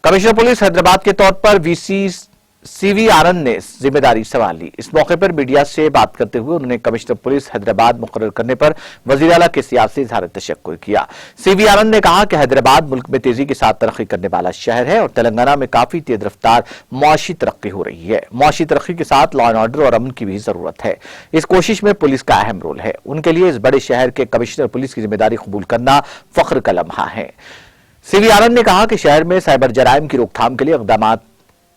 Commissioner police Hyderabad के तौर पर वीसी सीवी आनंद ने जिम्मेदारी संभाल ली। इस मौके पर मीडिया से बात करते हुए उन्होंने कमिश्नर पुलिस हैदराबाद मुकर्रर करने पर वजीर आला के सियासी इजहार तशक्कुर किया। सीवी आनंद ने कहा कि हैदराबाद मुल्क में तेजी के साथ तरक्की करने वाला शहर है और तेलंगाना में काफी तेज रफ्तार मुआशी तरक्की हो रही है। मुआशी तरक्की के साथ लॉ एंड ऑर्डर और अमन की भी जरूरत है। इस कोशिश में पुलिस का अहम रोल है। उनके लिए इस बड़े शहर के कमिश्नर पुलिस की जिम्मेदारी कबूल करना फख्र का लम्हा है। सीवी आनंद ने कहा कि शहर में साइबर जराइम की रोकथाम के लिए इक़दाम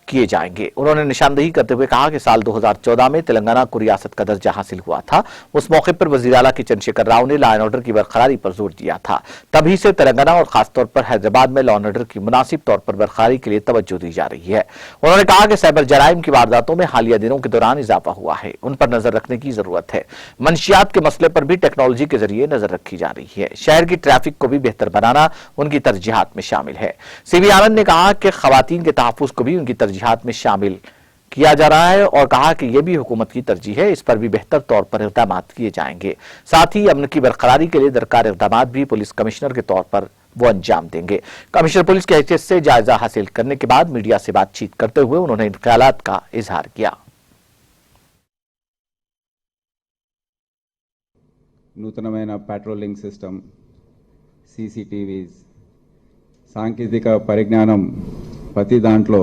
किए जाएंगे। उन्होंने निशानदेही करते हुए कहा कि साल 2014 में तेलंगाना को रियासत का दर्जा हासिल हुआ था। उस मौके पर वज़ीर आला के चंद्रशेखर राव ने लॉ एंड ऑर्डर की बरकरारी पर जोर दिया था। तभी से तेलंगाना और खासतौर पर हैदराबाद में लॉ एंड ऑर्डर की मुनासिब तौर पर बरकरारी के लिए तवज्जो दी जा रही है। उन्होंने कहा कि साइबर जराइम की वारदातों में हालिया दिनों के दौरान इजाफा हुआ है, उन पर नजर रखने की जरूरत है। मंशियात के मसले पर भी टेक्नोलॉजी के जरिए नजर रखी जा रही है। शहर की ट्रैफिक को भी बेहतर बनाना उनकी तरजीहात में शामिल है। सीवी आनंद ने कहा कि खवातीन के तहफ्फुज़ को भी उनकी तरजीहात में शामिल किया जा रहा है और कहा कि यह भी हुकूमत की तरजीह है, इस पर भी बेहतर तौर पर इक़दाम किए जाएंगे। साथ ही अमन की बरकरारी के लिए दरकार इक़दाम भी पुलिस कमिश्नर के तौर पर वो अंजाम देंगे। कमिश्नर पुलिस की हैसियत से जायजा हासिल करने के बाद मीडिया से बातचीत करते हुए उन्होंने इन ख्यालात का इजहार किया। నూతనమైన పెట్రోలింగ్ సిస్టమ్, సీసీటీవీస్, సాంకేతిక పరిజ్ఞానం ప్రతి దాంట్లో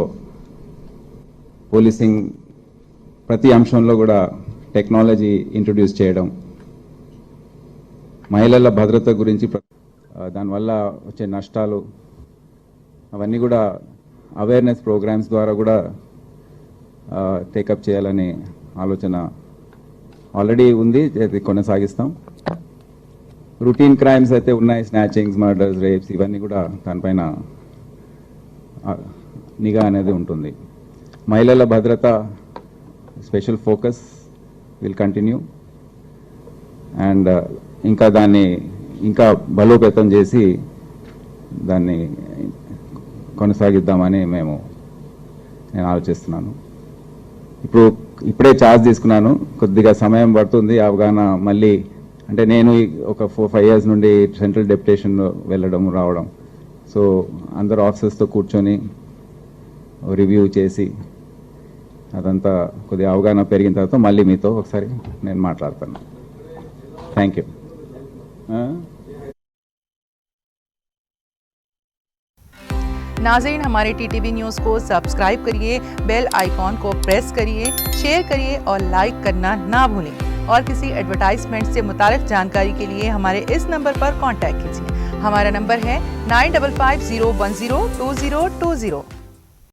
పోలీసింగ్ ప్రతి అంశంలో కూడా టెక్నాలజీ ఇంట్రొడ్యూస్ చేయడం, మహిళల భద్రత గురించి దానివల్ల వచ్చే నష్టాలు అవన్నీ కూడా అవేర్నెస్ ప్రోగ్రామ్స్ ద్వారా కూడా టేకప్ చేయాలని ఆలోచన ఆల్రెడీ ఉంది, అది కొనసాగిస్తాం. రొటీన్ క్రైమ్స్ అయితే ఉన్నాయి, స్నాచింగ్స్, మర్డర్స్, రేప్స్, ఇవన్నీ కూడా దానిపైన నిఘా అనేది ఉంటుంది. మహిళల భద్రత special focus will continue and ఇంకా దాన్ని ఇంకా బలోపేతం చేసి దాన్ని కొనసాగిద్దామని నేను ఆలోచిస్తున్నాను. ఇప్పుడే ఛార్జ్ తీసుకున్నాను, కొద్దిగా సమయం పడుతుంది అవగాహన. మళ్ళీ అంటే నేను ఒక 4-5 years నుండి సెంట్రల్ డెప్యుటేషన్ వెళ్ళడం రావడం, సో అందరు ఆఫీసర్స్తో కూర్చొని రివ్యూ చేసి అదంతా కొద్దిగా అవగాహన పెరిగిన తర్వాత మళ్ళీ మీతో ఒకసారి నేను మాట్లాడతాను. Thank you. नाज़रीन, हमारे टीटीवी न्यूज़ को सब्सक्राइब करिए, बेल आइकॉन को प्रेस करिए, शेयर करिए और लाइक करना ना भूलें। और किसी एडवर्टाइजमेंट से मुताल्लिक़ जानकारी के लिए हमारे इस नंबर पर कांटेक्ट कीजिए। हमारा नंबर है 9550102020।